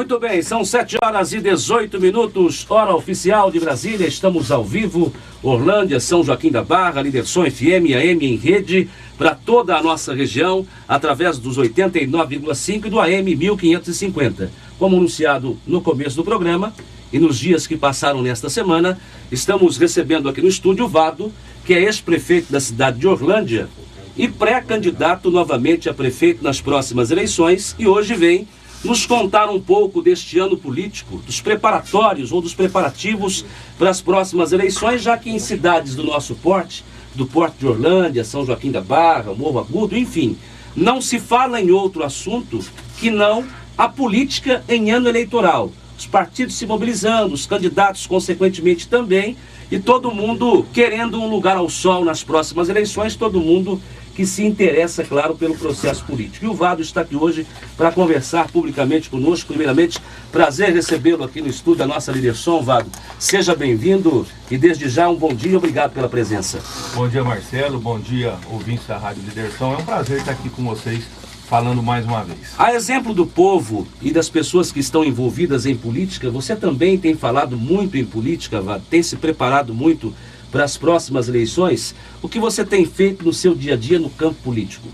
Muito bem, são 7h18, hora oficial de Brasília. Estamos ao vivo, Orlândia, São Joaquim da Barra, Liderson FM, AM em rede, para toda a nossa região, através dos 89,5 e do AM 1550. Como anunciado no começo do programa, e nos dias que passaram nesta semana, estamos recebendo aqui no estúdio o Vado, que é ex-prefeito da cidade de Orlândia e pré-candidato novamente a prefeito nas próximas eleições, e hoje vem nos contar um pouco deste ano político, dos preparatórios ou dos preparativos para as próximas eleições, já que em cidades do nosso porte, do porte de Orlândia, São Joaquim da Barra, Morro Agudo, enfim, não se fala em outro assunto que não a política em ano eleitoral. Os partidos se mobilizando, os candidatos consequentemente também, e todo mundo querendo um lugar ao sol nas próximas eleições, todo mundo que se interessa, claro, pelo processo político. E o Vado está aqui hoje para conversar publicamente conosco. Primeiramente, prazer recebê-lo aqui no estúdio da nossa Liderson. Vado, seja bem-vindo e desde já um bom dia e obrigado pela presença. Bom dia, Marcelo, bom dia, ouvintes da Rádio Liderson. É um prazer estar aqui com vocês, falando mais uma vez. A exemplo do povo e das pessoas que estão envolvidas em política, você também tem falado muito em política, Vado, tem se preparado muito para as próximas eleições. O que você tem feito no seu dia a dia no campo político?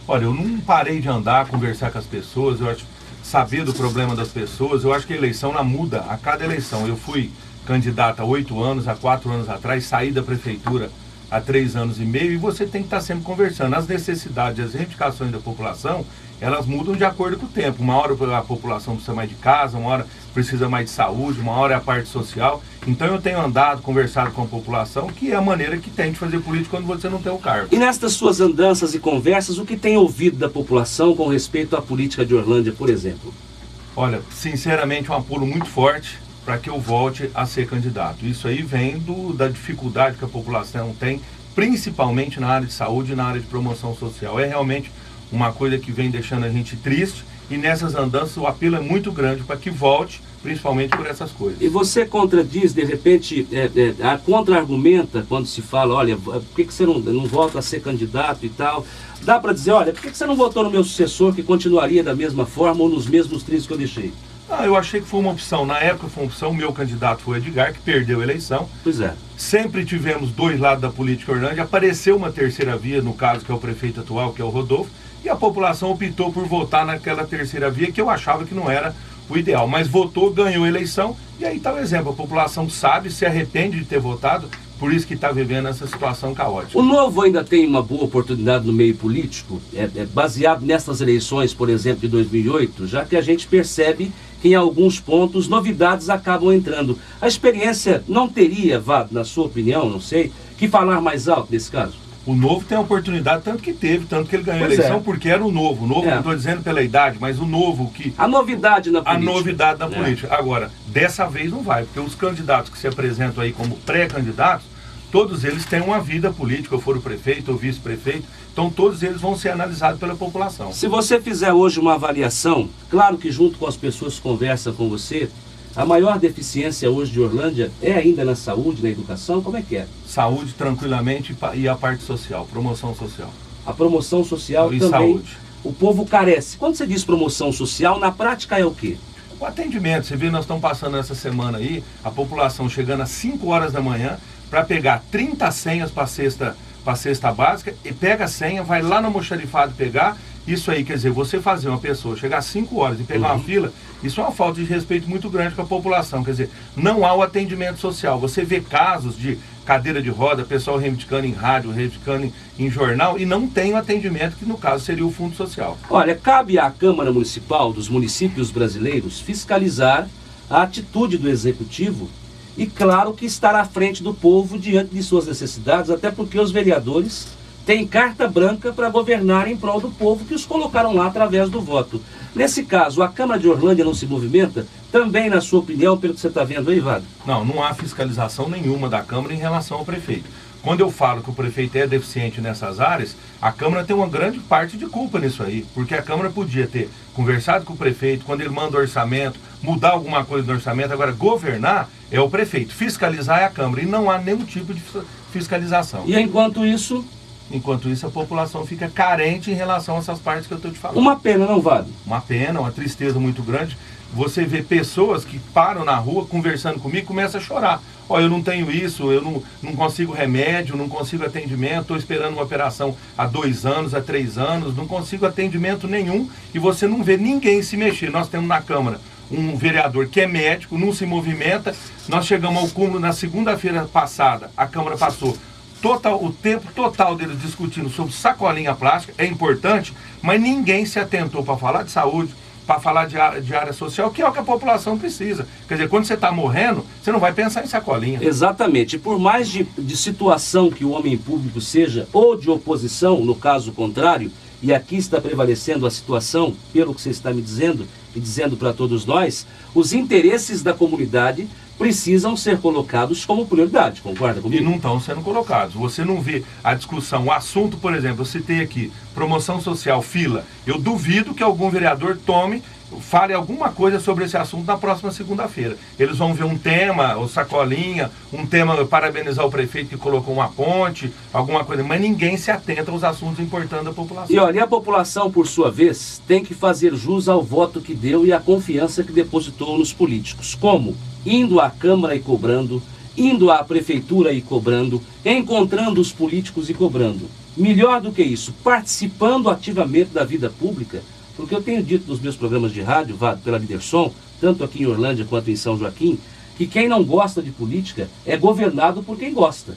Olha, eu não parei de andar, conversar com as pessoas, eu acho, saber do problema das pessoas. Eu acho que a eleição ela muda a cada eleição. Eu fui candidato há 8 anos, há 4 anos atrás, saí da prefeitura há 3 anos e meio, e você tem que estar sempre conversando. As necessidades, as reivindicações da população, elas mudam de acordo com o tempo. Uma hora a população precisa mais de casa, uma hora precisa mais de saúde, uma hora é a parte social. Então eu tenho andado, conversado com a população, que é a maneira que tem de fazer política quando você não tem o cargo. E nestas suas andanças e conversas, o que tem ouvido da população com respeito à política de Orlândia, por exemplo? Olha, sinceramente, um apelo muito forte para que eu volte a ser candidato. Isso aí vem da dificuldade que a população tem, principalmente na área de saúde e na área de promoção social. É realmente uma coisa que vem deixando a gente triste, e nessas andanças o apelo é muito grande para que volte, principalmente por essas coisas. E você contradiz, de repente, contra-argumenta quando se fala, olha, por que você não volta a ser candidato e tal? Dá para dizer, olha, por que você não votou no meu sucessor, que continuaria da mesma forma ou nos mesmos trilhos que eu deixei? Eu achei que foi uma opção. Na época foi uma opção. O meu candidato foi o Edgar, que perdeu a eleição. Pois é. Sempre tivemos dois lados da política Orlândia. Apareceu uma terceira via, no caso, que é o prefeito atual, que é o Rodolfo. E a população optou por votar naquela terceira via, que eu achava que não era o ideal. Mas votou, ganhou a eleição. E aí está o exemplo. A população sabe, se arrepende de ter votado. Por isso que está vivendo essa situação caótica. O Novo ainda tem uma boa oportunidade no meio político, baseado nessas eleições, por exemplo, de 2008, já que a gente percebe que em alguns pontos novidades acabam entrando. A experiência não teria, Vado, na sua opinião, não sei, que falar mais alto nesse caso? O Novo tem a oportunidade, tanto que teve, tanto que ele ganhou a eleição, porque era o Novo. O Novo, não estou dizendo pela idade, mas o Novo que... A novidade na política. A novidade na política. Agora, dessa vez não vai, porque os candidatos que se apresentam aí como pré-candidatos, todos eles têm uma vida política, ou for o prefeito ou vice-prefeito, então todos eles vão ser analisados pela população. Se você fizer hoje uma avaliação, claro que junto com as pessoas que conversam com você, a maior deficiência hoje de Orlândia é ainda na saúde, na educação, como é que é? Saúde, tranquilamente, e a parte social, promoção social. A promoção social e também, saúde. O povo carece. Quando você diz promoção social, na prática é o quê? O atendimento, você vê, nós estamos passando essa semana aí, a população chegando às 5 horas da manhã, para pegar 30 senhas para a cesta básica, e pega a senha, vai lá no almoxarifado pegar. Isso aí, quer dizer, você fazer uma pessoa chegar às 5 horas e pegar uma fila, isso é uma falta de respeito muito grande com a população. Quer dizer, não há o atendimento social. Você vê casos de cadeira de roda, pessoal reivindicando em rádio, reivindicando em jornal, e não tem o atendimento, que no caso seria o Fundo Social. Olha, cabe à Câmara Municipal dos municípios brasileiros fiscalizar a atitude do Executivo e, claro, que estar à frente do povo diante de suas necessidades, até porque os vereadores têm carta branca para governar em prol do povo que os colocaram lá através do voto. Nesse caso, a Câmara de Orlândia não se movimenta? Também, na sua opinião, pelo que você está vendo aí, Vado? Não há fiscalização nenhuma da Câmara em relação ao prefeito. Quando eu falo que o prefeito é deficiente nessas áreas, a Câmara tem uma grande parte de culpa nisso aí, porque a Câmara podia ter conversado com o prefeito, quando ele manda o orçamento, mudar alguma coisa no orçamento. Agora, governar é o prefeito, fiscalizar é a Câmara, e não há nenhum tipo de fiscalização. E enquanto isso, Enquanto isso, a população fica carente em relação a essas partes que eu estou te falando. Uma pena, não, Vado? Uma pena, uma tristeza muito grande. você vê pessoas que param na rua conversando comigo e começam a chorar. Ó, eu não tenho isso, eu não consigo remédio, não consigo atendimento, estou esperando uma operação há 2 anos, há 3 anos, não consigo atendimento nenhum e você não vê ninguém se mexer. Nós temos na Câmara um vereador que é médico, não se movimenta. Nós chegamos ao cúmulo na segunda-feira passada, a Câmara passou o tempo total deles discutindo sobre sacolinha plástica, é importante, mas ninguém se atentou para falar de saúde, para falar de área social, que é o que a população precisa. Quer dizer, quando você está morrendo, você não vai pensar em sacolinha. Exatamente. Por mais de situação que o homem público seja, ou de oposição, no caso contrário, e aqui está prevalecendo a situação, pelo que você está me dizendo, e dizendo para todos nós, os interesses da comunidade precisam ser colocados como prioridade, concorda comigo? E não estão sendo colocados. Você não vê a discussão, o assunto, por exemplo, eu citei aqui, promoção social, fila. Eu duvido que algum vereador fale alguma coisa sobre esse assunto na próxima segunda-feira. Eles vão ver um tema, ou sacolinha, um tema, parabenizar o prefeito que colocou uma ponte, alguma coisa, mas ninguém se atenta aos assuntos importantes da população. E olha, a população, por sua vez, tem que fazer jus ao voto que deu e à confiança que depositou nos políticos. Como? Indo à Câmara e cobrando, indo à Prefeitura e cobrando, encontrando os políticos e cobrando. Melhor do que isso, participando ativamente da vida pública, porque eu tenho dito nos meus programas de rádio, pela Liderson, tanto aqui em Orlândia quanto em São Joaquim, que quem não gosta de política é governado por quem gosta.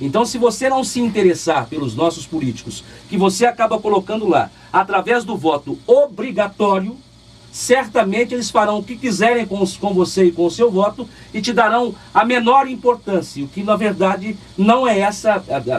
Então, se você não se interessar pelos nossos políticos, que você acaba colocando lá, através do voto obrigatório, certamente eles farão o que quiserem com você e com o seu voto e te darão a menor importância, o que na verdade não é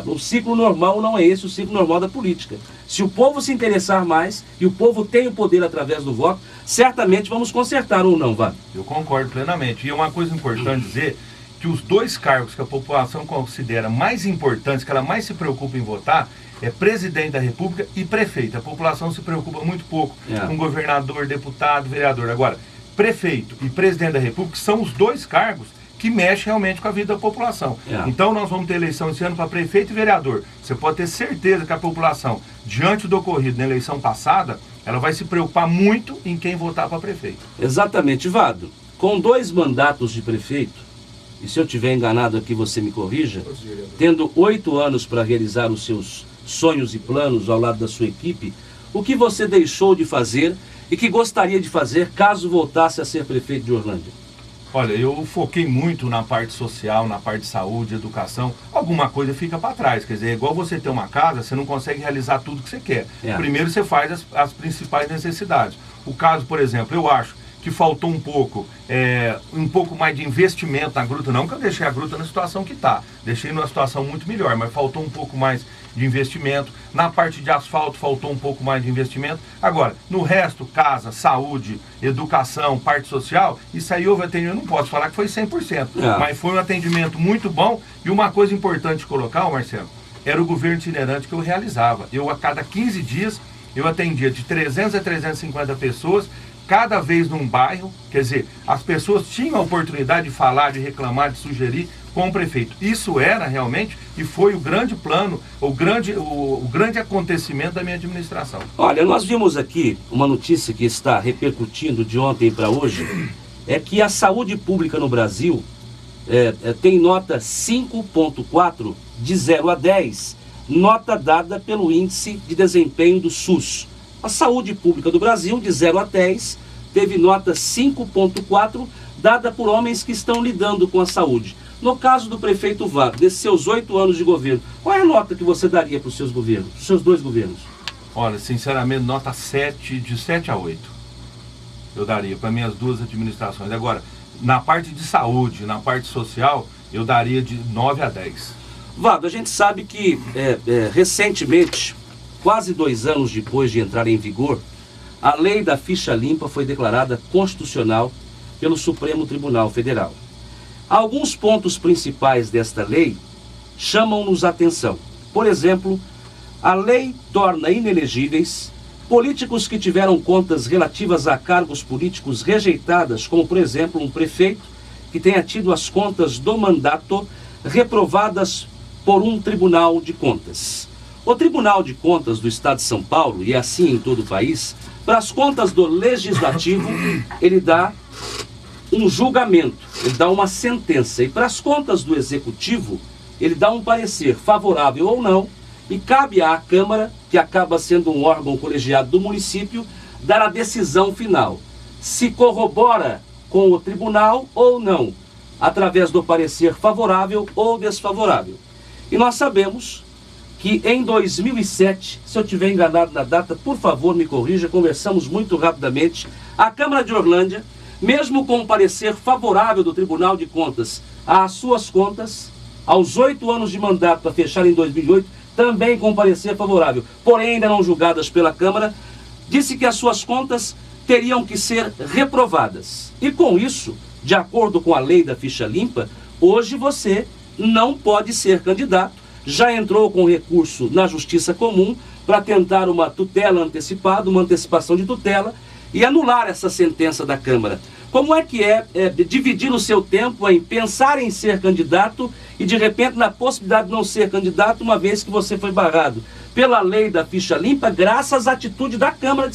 o ciclo normal, não é esse o ciclo normal da política. Se o povo se interessar mais, e o povo tem o poder através do voto, certamente vamos consertar ou não, Vado? Eu concordo plenamente. E uma coisa importante dizer, que os 2 cargos que a população considera mais importantes, que ela mais se preocupa em votar, é presidente da República e prefeito. A população se preocupa muito pouco com governador, deputado, vereador. Agora, prefeito e presidente da República são os 2 cargos que mexem realmente com a vida da população. Então nós vamos ter eleição esse ano para prefeito e vereador. Você pode ter certeza que a população, diante do ocorrido na eleição passada, ela vai se preocupar muito em quem votar para prefeito. Exatamente, Vado. Com 2 mandatos de prefeito, e se eu estiver enganado aqui você me corrija, tendo 8 anos para realizar os seus sonhos e planos ao lado da sua equipe, o que você deixou de fazer e que gostaria de fazer caso voltasse a ser prefeito de Orlândia? Olha, eu foquei muito na parte social, na parte de saúde, educação. Alguma coisa fica para trás. Quer dizer, é igual você ter uma casa, você não consegue realizar tudo que você quer. Primeiro você faz as principais necessidades. O caso, por exemplo, eu acho que faltou um pouco mais de investimento na gruta. Não que eu deixei a gruta na situação que está. Deixei numa situação muito melhor, mas faltou um pouco mais de investimento. Na parte de asfalto faltou um pouco mais de investimento. Agora, no resto, casa, saúde, educação, parte social, isso aí houve atendimento, eu não posso falar que foi 100%, mas foi um atendimento muito bom. E uma coisa importante de colocar, Marcelo, era o governo itinerante que eu realizava. Eu, a cada 15 dias, eu atendia de 300 a 350 pessoas, cada vez num bairro. Quer dizer, as pessoas tinham a oportunidade de falar, de reclamar, de sugerir com o prefeito. Isso era realmente, e foi o grande plano, o grande acontecimento da minha administração. Olha, nós vimos aqui uma notícia que está repercutindo de ontem para hoje, é que a saúde pública no Brasil tem nota 5.4 de 0 a 10, nota dada pelo Índice de Desempenho do SUS. A saúde pública do Brasil, de 0 a 10, teve nota 5.4, dada por homens que estão lidando com a saúde. No caso do prefeito Vado, desses seus 8 anos de governo, qual é a nota que você daria para os seus governos, os seus 2 governos? Olha, sinceramente, nota 7, de 7 a 8. Eu daria para minhas 2 administrações. Agora, na parte de saúde, na parte social, eu daria de 9 a 10. Vado, a gente sabe que recentemente, quase 2 anos depois de entrar em vigor, a lei da ficha limpa foi declarada constitucional pelo Supremo Tribunal Federal. Alguns pontos principais desta lei chamam-nos a atenção. Por exemplo, a lei torna inelegíveis políticos que tiveram contas relativas a cargos políticos rejeitadas, como, por exemplo, um prefeito que tenha tido as contas do mandato reprovadas por um Tribunal de Contas. O Tribunal de Contas do Estado de São Paulo, e assim em todo o país, Para as contas do Legislativo, ele dá um julgamento, ele dá uma sentença. E para as contas do Executivo, ele dá um parecer favorável ou não, e cabe à Câmara, que acaba sendo um órgão colegiado do município, dar a decisão final. Se corrobora com o tribunal ou não, através do parecer favorável ou desfavorável. E nós sabemos que em 2007, se eu estiver enganado na data, por favor me corrija, conversamos muito rapidamente, a Câmara de Orlândia, mesmo com o parecer favorável do Tribunal de Contas às suas contas, aos 8 anos de mandato para fechar em 2008, também com parecer favorável, porém ainda não julgadas pela Câmara, disse que as suas contas teriam que ser reprovadas. E com isso, de acordo com a lei da ficha limpa, hoje você não pode ser candidato. Já entrou com recurso na Justiça Comum para tentar uma tutela antecipada, uma antecipação de tutela e anular essa sentença da Câmara. Como é que é dividir o seu tempo em pensar em ser candidato e de repente na possibilidade de não ser candidato uma vez que você foi barrado pela lei da ficha limpa, graças à atitude da Câmara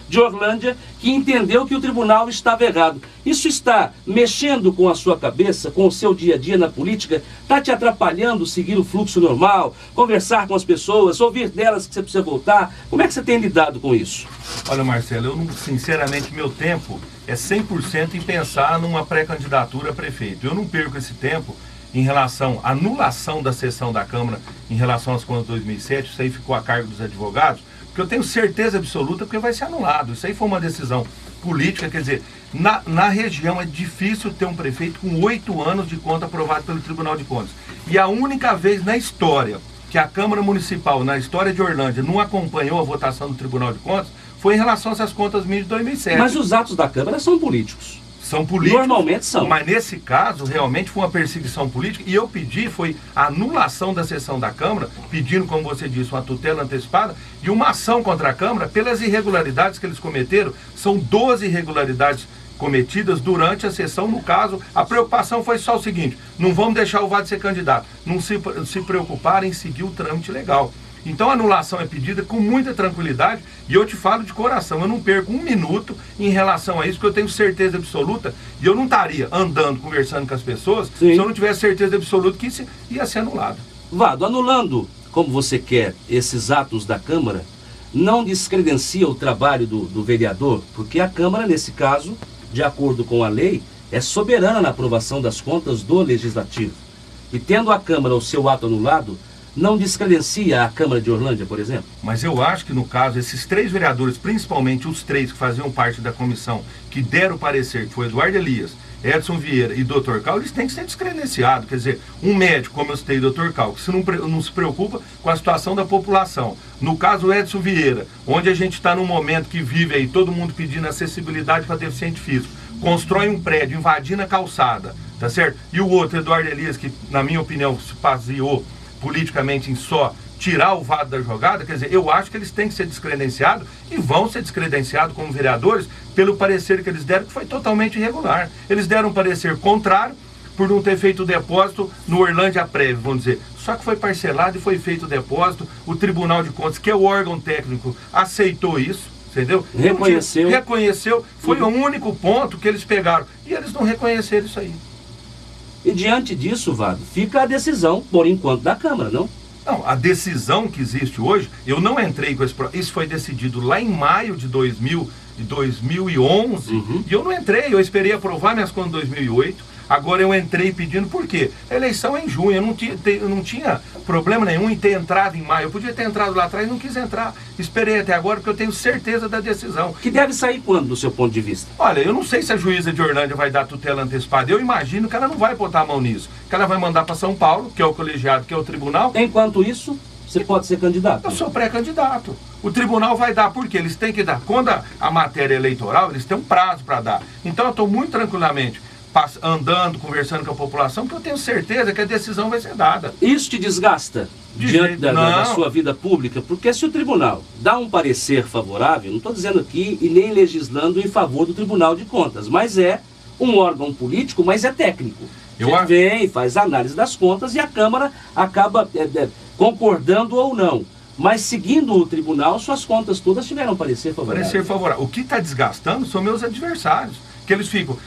de Orlândia, que entendeu que o tribunal estava errado. Isso está mexendo com a sua cabeça, com o seu dia a dia na política? Está te atrapalhando seguir o fluxo normal, conversar com as pessoas, ouvir delas que você precisa voltar? Como é que você tem lidado com isso? Olha, Marcelo, eu não, sinceramente, meu tempo é 100% em pensar numa pré-candidatura a prefeito. Eu não perco esse tempo em relação à anulação da sessão da Câmara em relação às contas de 2007, isso aí ficou a cargo dos advogados, porque eu tenho certeza absoluta que vai ser anulado. Isso aí foi uma decisão política, quer dizer, na região é difícil ter um prefeito com 8 anos de conta aprovado pelo Tribunal de Contas. E a única vez na história que a Câmara Municipal, na história de Orlândia, não acompanhou a votação do Tribunal de Contas, foi em relação a essas contas de 2007. Mas os atos da Câmara são políticos. São políticos. Normalmente são. Mas nesse caso, realmente foi uma perseguição política. E eu pedi, foi a anulação da sessão da Câmara, pedindo, como você disse, uma tutela antecipada e uma ação contra a Câmara pelas irregularidades que eles cometeram. São 12 irregularidades cometidas durante a sessão. No caso, a preocupação foi só o seguinte: não vamos deixar o Vade ser candidato. Não se preocuparem em seguir o trâmite legal. Então a anulação é pedida com muita tranquilidade e eu te falo de coração, eu não perco um minuto em relação a isso, porque eu tenho certeza absoluta e eu não estaria andando, conversando com as pessoas, Sim, se eu não tivesse certeza absoluta que isso ia ser anulado. Vado, anulando como você quer esses atos da Câmara, não descredencia o trabalho do vereador, porque a Câmara, nesse caso, de acordo com a lei, é soberana na aprovação das contas do Legislativo. E tendo a Câmara o seu ato anulado, não descredencia a Câmara de Orlândia, por exemplo? Mas eu acho que no caso, esses 3 vereadores, principalmente os 3 que faziam parte da comissão, que deram o parecer, que foi Eduardo Elias, Edson Vieira e Dr. Cal, eles têm que ser descredenciados. Quer dizer, um médico, como eu citei, Dr. Cal, que não se preocupa com a situação da população. No caso, Edson Vieira, onde a gente está num momento que vive aí todo mundo pedindo acessibilidade para deficiente físico, constrói um prédio invadindo a calçada, tá certo? E o outro, Eduardo Elias, que na minha opinião se baseou politicamente em só tirar o Vado da jogada, quer dizer, eu acho que eles têm que ser descredenciados e vão ser descredenciados como vereadores pelo parecer que eles deram, que foi totalmente irregular. Eles deram um parecer contrário por não ter feito o depósito no Orlândia Prévio, vamos dizer. Só que foi parcelado e foi feito o depósito, o Tribunal de Contas, que é o órgão técnico, aceitou isso, entendeu? Reconheceu, foi o único ponto que eles pegaram e eles não reconheceram isso aí. E diante disso, Vado, fica a decisão, por enquanto, da Câmara, não? Não, a decisão que existe hoje, eu não entrei com esse... Isso foi decidido lá em maio de 2011, e eu não entrei, eu esperei aprovar minhas contas em 2008, agora eu entrei pedindo, por quê? A eleição é em junho, eu não tinha problema nenhum em ter entrado em maio, eu podia ter entrado lá atrás e não quis entrar, esperei até agora porque eu tenho certeza da decisão. Que deve sair quando, do seu ponto de vista? Olha, eu não sei se a juíza de Orlândia vai dar tutela antecipada, eu imagino que ela não vai botar a mão nisso, que ela vai mandar para São Paulo, que é o colegiado, que é o tribunal. Enquanto isso, você pode ser candidato? Eu sou pré-candidato. O tribunal vai dar, porque eles têm que dar. Quando a matéria é eleitoral, eles têm um prazo para dar. Então eu estou muito tranquilamente andando, conversando com a população, porque eu tenho certeza que a decisão vai ser dada. Isso te desgasta diante da sua vida pública? Porque se o tribunal dá um parecer favorável, não estou dizendo aqui e nem legislando em favor do Tribunal de Contas, mas é um órgão político, mas é técnico. Você vem, faz análise das contas e a Câmara acaba concordando ou não. mas seguindo o tribunal, suas contas todas tiveram parecer favorável. Parecer favorável. O que está desgastando são meus adversários. Que eles ficam...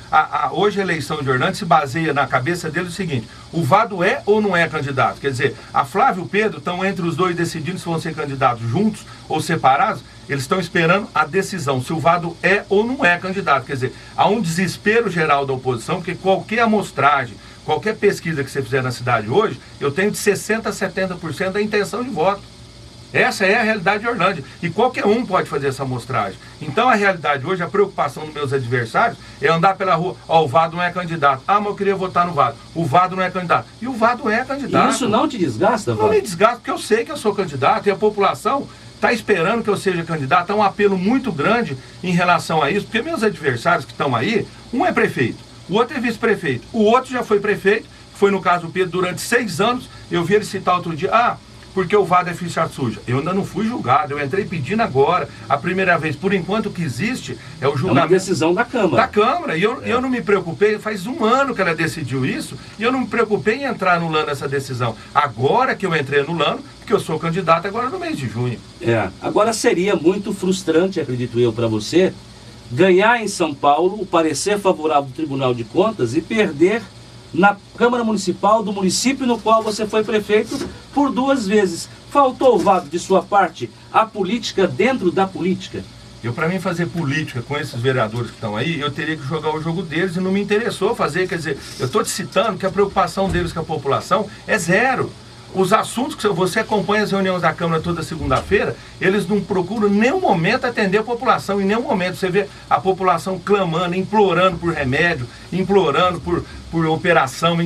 hoje a eleição de Orlândia se baseia na cabeça deles o seguinte: o Vado é ou não é candidato? Quer dizer, a Flávia e o Pedro estão entre os dois decidindo se vão ser candidatos juntos ou separados. Eles estão esperando a decisão, se o Vado é ou não é candidato. Quer dizer, há um desespero geral da oposição, porque qualquer amostragem, qualquer pesquisa que você fizer na cidade hoje, eu tenho de 60% a 70% da intenção de voto. Essa é a realidade de Orlândia. E qualquer um pode fazer essa amostragem. Então a realidade hoje, a preocupação dos meus adversários é andar pela rua. Ó, o Vado não é candidato. Ah, mas eu queria votar no Vado. O Vado não é candidato. E o Vado é candidato. E isso não te desgasta, Vado? Não me desgasta, porque eu sei que eu sou candidato e a população está esperando que eu seja candidato. Há um apelo muito grande em relação a isso, porque meus adversários que estão aí, um é prefeito, o outro é vice-prefeito, o outro já foi prefeito, foi no caso do Pedro durante 6 anos. Eu vi ele citar outro dia, porque o Vado é ficha suja. Eu ainda não fui julgado, eu entrei pedindo agora, a primeira vez. Por enquanto o que existe é o julgamento. É uma decisão da Câmara. Da Câmara, e eu não me preocupei, faz 1 ano que ela decidiu isso, e eu não me preocupei em entrar anulando essa decisão. Agora que eu entrei anulando, porque eu sou candidato agora no mês de junho. Agora seria muito frustrante, acredito eu, para você, ganhar em São Paulo o parecer favorável do Tribunal de Contas e perder na Câmara Municipal do município no qual você foi prefeito por 2 vezes. Faltou, Vado, de sua parte, a política dentro da política? Para mim fazer política com esses vereadores que estão aí, eu teria que jogar o jogo deles e não me interessou fazer. Quer dizer, eu estou te citando que a preocupação deles com a população é zero. Os assuntos que você acompanha as reuniões da Câmara toda segunda-feira, eles não procuram em nenhum momento atender a população, em nenhum momento você vê a população clamando, implorando por remédio, implorando por operação,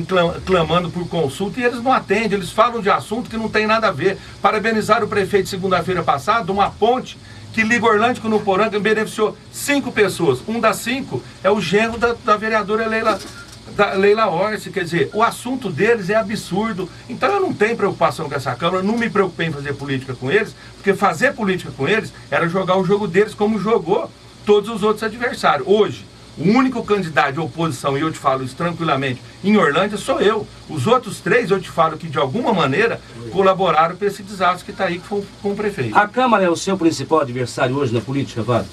clamando por consulta, e eles não atendem, eles falam de assunto que não tem nada a ver. Parabenizar o prefeito segunda-feira passada, uma ponte que liga Orlândia com Nuporanga, beneficiou 5 pessoas. Um das 5 é o genro da vereadora Leila Orsi. Quer dizer, o assunto deles é absurdo. Então eu não tenho preocupação com essa Câmara, não me preocupei em fazer política com eles, porque fazer política com eles era jogar o jogo deles como jogou todos os outros adversários. Hoje, o único candidato de oposição, e eu te falo isso tranquilamente, em Orlândia sou eu. Os outros 3, eu te falo que de alguma maneira colaboraram para esse desastre que está aí com o prefeito. A Câmara é o seu principal adversário hoje na política, Vado?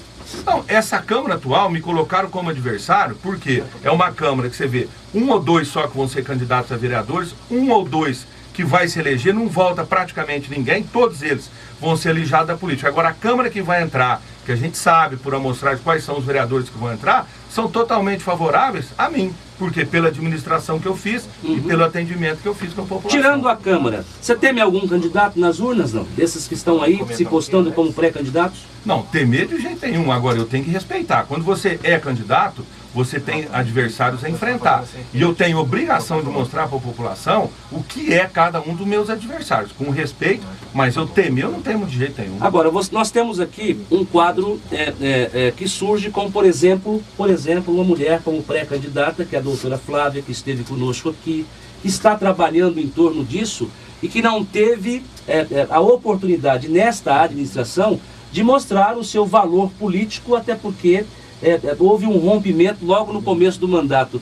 Não, essa Câmara atual me colocaram como adversário, porque é uma Câmara que você vê 1 ou 2 só que vão ser candidatos a vereadores, 1 ou 2 que vai se eleger, não volta praticamente ninguém, todos eles vão ser alijados da política. Agora a Câmara que vai entrar, que a gente sabe por amostragem quais são os vereadores que vão entrar, são totalmente favoráveis a mim, porque pela administração que eu fiz e pelo atendimento que eu fiz com a população. Tirando a Câmara, você teme algum candidato nas urnas, não? Desses que estão aí se postando como pré-candidatos? Não, temer de jeito nenhum. Agora, eu tenho que respeitar. Quando você é candidato, você tem adversários a enfrentar. E eu tenho obrigação de mostrar para a população o que é cada um dos meus adversários, com respeito, mas eu não temo de jeito nenhum. Agora, nós temos aqui um quadro que surge com, por exemplo, uma mulher como pré-candidata, que é a doutora Flávia, que esteve conosco aqui, que está trabalhando em torno disso e que não teve a oportunidade nesta administração de mostrar o seu valor político, até porque houve um rompimento logo no começo do mandato.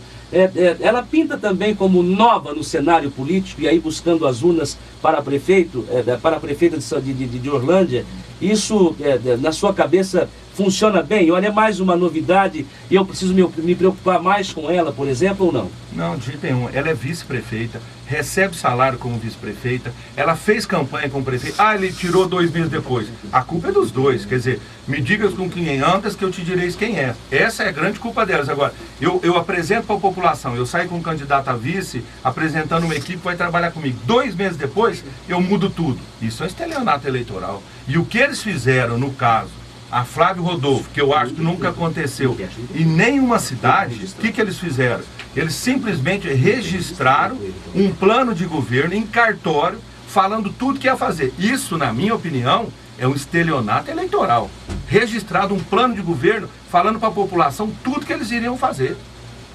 Ela pinta também como nova no cenário político, e aí buscando as urnas para prefeito, para a prefeita de Orlândia. Isso, na sua cabeça, funciona bem? Olha, é mais uma novidade e eu preciso me preocupar mais com ela, por exemplo, ou não? Não, de jeito nenhum. Ela é vice-prefeita, recebe salário como vice-prefeita, ela fez campanha como prefeito. Ele tirou 2 meses depois. A culpa é dos dois, quer dizer, me digas com quem andas que eu te direi quem é. Essa é a grande culpa delas. Agora, eu apresento para a população, eu saio com um candidato a vice, apresentando uma equipe que vai trabalhar comigo. 2 meses depois, eu mudo tudo. Isso é estelionato eleitoral. E o que eles fizeram, no caso, a Flávio Rodolfo, que eu acho que nunca aconteceu em nenhuma cidade, o que eles fizeram? Eles simplesmente registraram um plano de governo em cartório, falando tudo que ia fazer. Isso, na minha opinião, é um estelionato eleitoral. Registrado um plano de governo, falando para a população tudo que eles iriam fazer.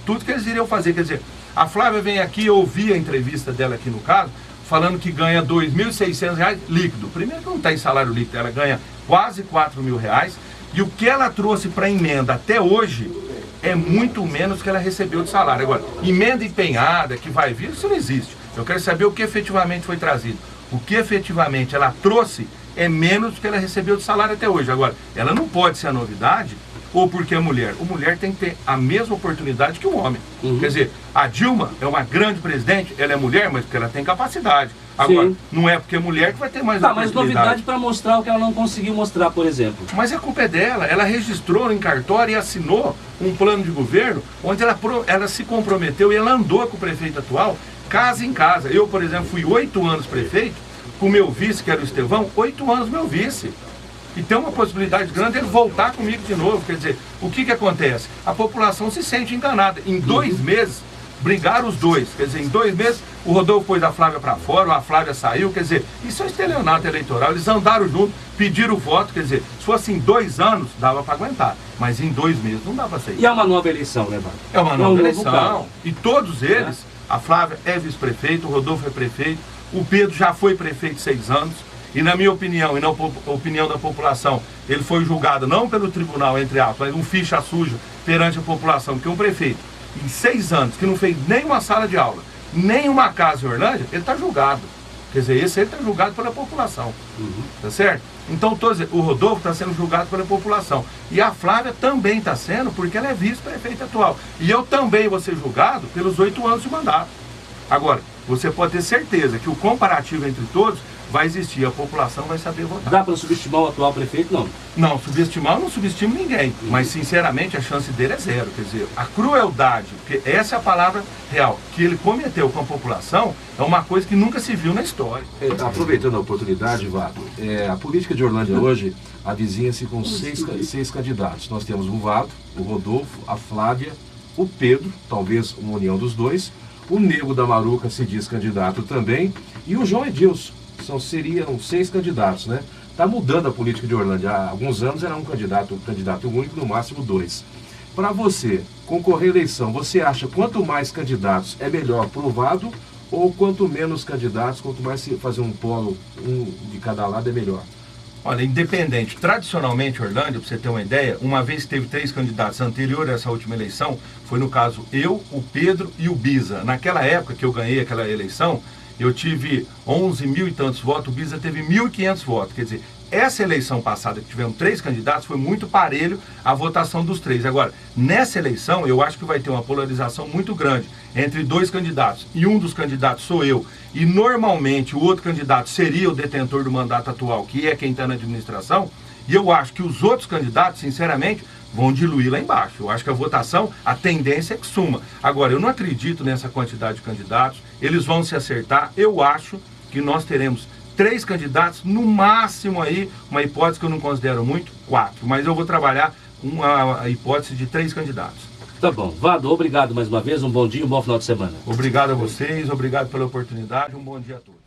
Tudo que eles iriam fazer. Quer dizer, a Flávia vem aqui, eu ouvi a entrevista dela aqui no caso, falando que ganha R$ 2.600 líquido. Primeiro que não tem salário líquido, ela ganha quase R$ 4.000, e o que ela trouxe para emenda até hoje é muito menos que ela recebeu de salário. Agora, emenda empenhada, que vai vir, isso não existe. Eu quero saber o que efetivamente foi trazido. O que efetivamente ela trouxe é menos do que ela recebeu de salário até hoje. Agora, ela não pode ser a novidade, ou porque é mulher. A mulher tem que ter a mesma oportunidade que o homem. Quer dizer, a Dilma é uma grande presidente, ela é mulher, mas porque ela tem capacidade. Agora, não é porque é mulher que vai ter mais oportunidade. Mas novidade para mostrar o que ela não conseguiu mostrar, por exemplo. Mas a culpa é dela. Ela registrou em cartório e assinou um plano de governo onde ela se comprometeu e ela andou com o prefeito atual, casa em casa. Eu, por exemplo, fui 8 anos prefeito, com o meu vice, que era o Estevão, 8 anos meu vice. E tem uma possibilidade grande de ele voltar comigo de novo. Quer dizer, o que acontece? A população se sente enganada. Em 2 meses, brigaram os dois. Quer dizer, em 2 meses, o Rodolfo pôs a Flávia para fora, a Flávia saiu. Quer dizer, isso é estelionato eleitoral. Eles andaram juntos, pediram o voto. Quer dizer, se fosse em 2 anos, dava para aguentar. Mas em 2 meses não dá para sair. E é uma nova eleição, né, Wagner? É uma nova eleição. E todos eles, a Flávia é vice-prefeito, o Rodolfo é prefeito, o Pedro já foi prefeito 6 anos. E na minha opinião, e na opinião da população, ele foi julgado não pelo tribunal, entre aspas, mas um ficha suja perante a população, porque um prefeito, em 6 anos, que não fez nenhuma sala de aula, nem uma casa em Orlândia, ele está julgado. Quer dizer, esse aí está julgado pela população. Tá certo? Então, o Rodolfo está sendo julgado pela população. E a Flávia também está sendo, porque ela é vice-prefeita atual. E eu também vou ser julgado pelos 8 anos de mandato. Agora, você pode ter certeza que o comparativo entre todos vai existir, a população vai saber votar. Dá para subestimar o atual prefeito? Não. Não, subestimar eu não subestimo ninguém, mas sinceramente a chance dele é 0. Quer dizer, a crueldade, porque essa é a palavra real, que ele cometeu com a população, é uma coisa que nunca se viu na história. Aproveitando a oportunidade, Vado, a política de Orlândia hoje avizinha-se com 6 candidatos. Nós temos o Vado, o Rodolfo, a Flávia, o Pedro, talvez uma união dos dois, o Nego da Maruca se diz candidato também, e o João Edilson. Seriam 6 candidatos, né? Está mudando a política de Orlândia. Há alguns anos era um candidato único, no máximo 2. Para você concorrer à eleição, você acha quanto mais candidatos é melhor provado, ou quanto menos candidatos, quanto mais se fazer um polo, um de cada lado é melhor? Olha, independente, tradicionalmente Orlândia, para você ter uma ideia, uma vez que teve 3 candidatos anterior a essa última eleição, foi no caso eu, o Pedro e o Biza. Naquela época que eu ganhei aquela eleição, eu tive 11 mil e tantos votos, o Biza teve 1.500 votos. Quer dizer, essa eleição passada que tivemos 3 candidatos, foi muito parelho a votação dos 3. Agora, nessa eleição, eu acho que vai ter uma polarização muito grande entre 2 candidatos. E um dos candidatos sou eu. E normalmente o outro candidato seria o detentor do mandato atual, que é quem está na administração. E eu acho que os outros candidatos, sinceramente, vão diluir lá embaixo. Eu acho que a votação, a tendência é que suma. Agora, eu não acredito nessa quantidade de candidatos, eles vão se acertar. Eu acho que nós teremos 3 candidatos, no máximo aí, uma hipótese que eu não considero muito, 4. Mas eu vou trabalhar com a hipótese de 3 candidatos. Tá bom. Vado, obrigado mais uma vez, um bom dia, um bom final de semana. Obrigado a vocês, obrigado pela oportunidade, um bom dia a todos.